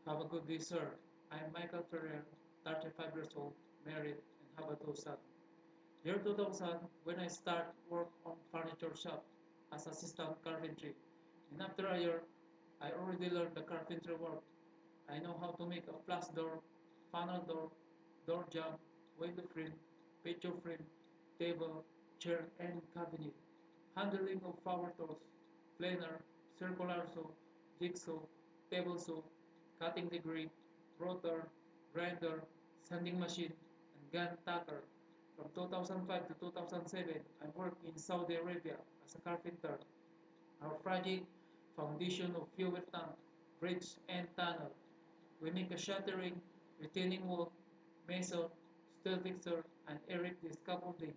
Have a good day, sir. I'm Michael Ferrer, 35 years old, married, and have a two sons. Year 2000, when I start work on furniture shop as assistant carpentry. And after a year, I already learned the carpentry work. I know how to make a flash door, funnel door, door jamb, window frame, picture frame, table, chair, and cabinet. Handling of power tools, planer, circular saw, jigsaw, table saw, cutting degree, rotor, grinder, sanding machine, and gun tucker. From 2005 to 2007, I worked in Saudi Arabia as a carpenter. Our project, foundation of fuel tank, bridge, and tunnel. We make a shuttering, retaining wall, mason, steel fixer, and erect the scaffolding.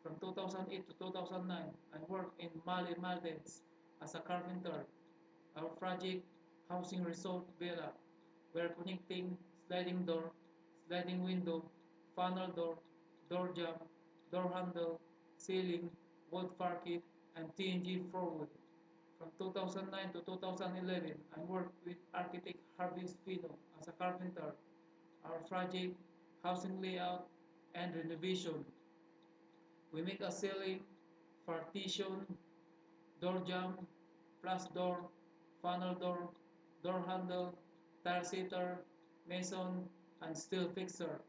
From 2008 to 2009, I worked in Mali Maldives as a carpenter. Our project, housing resort villa, we're connecting sliding door, sliding window, funnel door, door jamb, door handle, ceiling, wood parquet, and TNG floorwood. From 2009 to 2011, I worked with architect Harvey Spino as a carpenter. Our project, housing layout, and renovation. We make a ceiling, partition, door jamb, plus door, funnel door, door handle, tile seater, mason, and steel fixer.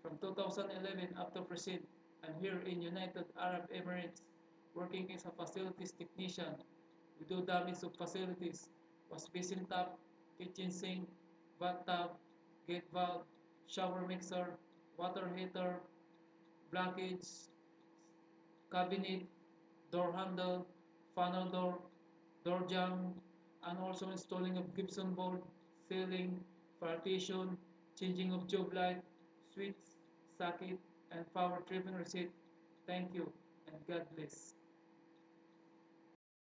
From 2011 up to present, I'm here in United Arab Emirates working as a facilities technician. We do damage of facilities, wash basin tap, kitchen sink, bathtub, gate valve, shower mixer, water heater, blockage, cabinet, door handle, funnel door, door jamb, and also installing of gypsum board, ceiling, partition, changing of tube light, switch, socket, and power tripping receipt. Thank you, and God bless.